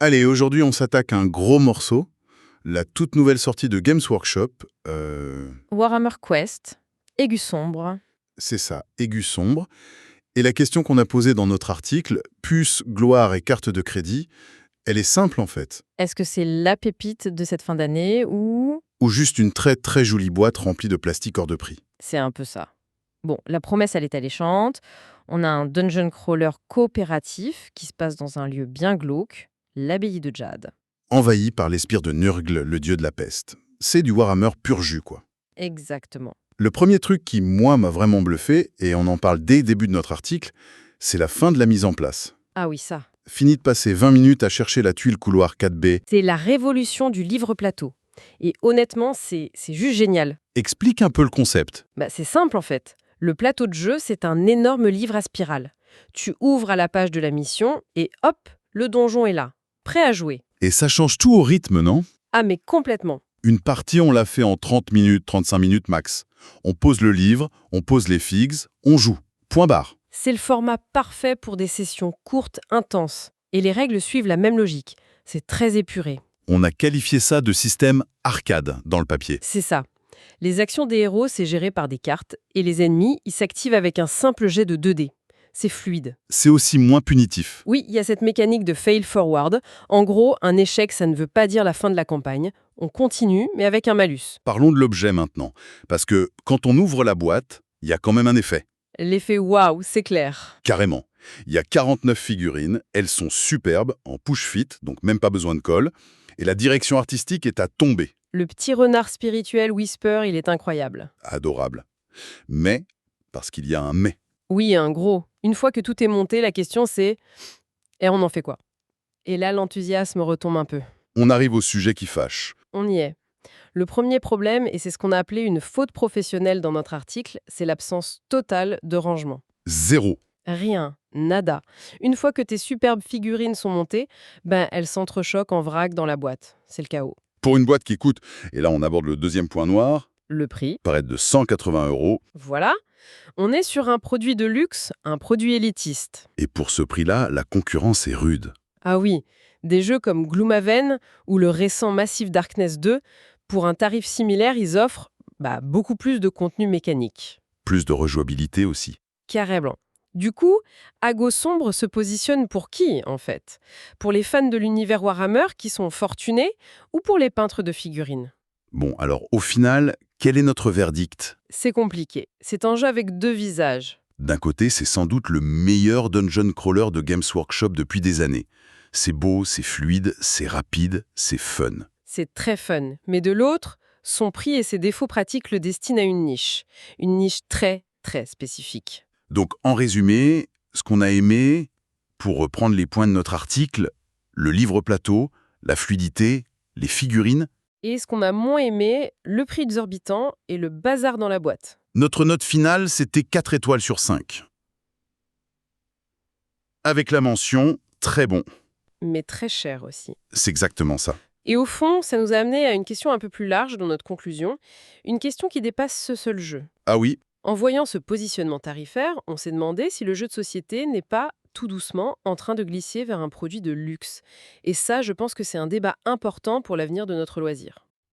Allez, aujourd'hui, on s'attaque à un gros morceau, la toute nouvelle sortie de Games Workshop. Warhammer Quest, Aigu sombre. C'est ça, Aigu sombre. Et la question qu'on a posée dans notre article, puce, gloire et carte de crédit, elle est simple en fait. Est-ce que c'est la pépite de cette fin d'année ou Ou juste une très très jolie boîte remplie de plastique hors de prix. c'est un peu ça? Bon, la promesse, elle est alléchante. On a un dungeon crawler coopératif qui se passe dans un lieu bien glauque, l'abbaye de Jade. Envahi par les spires de Nurgle, le dieu de la peste. C'est du Warhammer pur jus, quoi. Exactement. Le premier truc qui, moi, m'a vraiment bluffé, et on en parle dès le début de notre article, c'est la fin de la mise en place. Ah oui, ça. Fini de passer 20 minutes à chercher la tuile couloir 4B. C'est la révolution du livre plateau. Et honnêtement, c'est juste génial. Explique un peu le concept. C'est simple en fait. Le plateau de jeu, c'est un énorme livre à spirale. Tu ouvres à la page de la mission et hop, le donjon est là, prêt à jouer. Et ça change tout au rythme, non? Ah mais complètement. Une partie, on l'a fait en 30 minutes, 35 minutes max. On pose le livre, on pose les figs, on joue. Point barre. C'est le format parfait pour des sessions courtes, intenses. Et les règles suivent la même logique. C'est très épuré. On a qualifié ça de système arcade dans le papier. C'est ça. Les actions des héros, c'est géré par des cartes, et les ennemis, ils s'activent avec un simple jet de 2 dés. C'est fluide. C'est aussi moins punitif. Oui, il y a cette mécanique de fail forward. En gros, un échec, ça ne veut pas dire la fin de la campagne. On continue, mais avec un malus. Parlons de l'objet maintenant. Parce que quand on ouvre la boîte, il y a quand même un effet. L'effet waouh, c'est clair. Carrément. Il y a 49 figurines, elles sont superbes, en push-fit, donc même pas besoin de colle. Et la direction artistique est à tomber. Le petit renard spirituel Whisper, il est incroyable. Adorable. Mais, parce qu'il y a un mais. Oui, un gros. Une fois que tout est monté, la question c'est et on en fait quoi? Et là, l'enthousiasme retombe un peu. On arrive au sujet qui fâche. On y est. Le premier problème, et c'est ce qu'on a appelé une faute professionnelle dans notre article, c'est l'absence totale de rangement. Zéro. Rien, nada. Une fois que tes superbes figurines sont montées, elles s'entrechoquent en vrac dans la boîte. C'est le chaos. Pour une boîte qui coûte, et là on aborde le deuxième point noir, Le prix, paraît de 180 €. voilà. On est sur un produit de luxe, un produit élitiste. Et pour ce prix-là, la concurrence est rude. Ah oui, des jeux comme Gloomhaven ou le récent Massive Darkness 2, pour un tarif similaire, ils offrent beaucoup plus de contenu mécanique. Plus de rejouabilité aussi. Carrément. Du coup, Aigu sombre se positionne pour qui, en fait? Pour les fans de l'univers Warhammer qui sont fortunés ou pour les peintres de figurines? Bon, alors au final, quel est notre verdict? C'est compliqué. C'est un jeu avec 2 visages. D'un côté, c'est sans doute le meilleur dungeon crawler de Games Workshop depuis des années. C'est beau, c'est fluide, c'est rapide, c'est fun. C'est très fun. Mais de l'autre, son prix et ses défauts pratiques le destinent à une niche. Une niche très, très spécifique. Donc en résumé, ce qu'on a aimé, pour reprendre les points de notre article, le livre plateau, la fluidité, les figurines. Et ce qu'on a moins aimé, le prix exorbitant et le bazar dans la boîte. Notre note finale, c'était 4 étoiles sur 5. Avec la mention « très bon Mais très cher aussi. ». C'est exactement ça. Et au fond, ça nous a amené à une question un peu plus large dans notre conclusion. Une question qui dépasse ce seul jeu. Ah oui, En voyant ce positionnement tarifaire, on s'est demandé si le jeu de société n'est pas, tout doucement, en train de glisser vers un produit de luxe. Et ça, je pense que c'est un débat important pour l'avenir de notre loisir.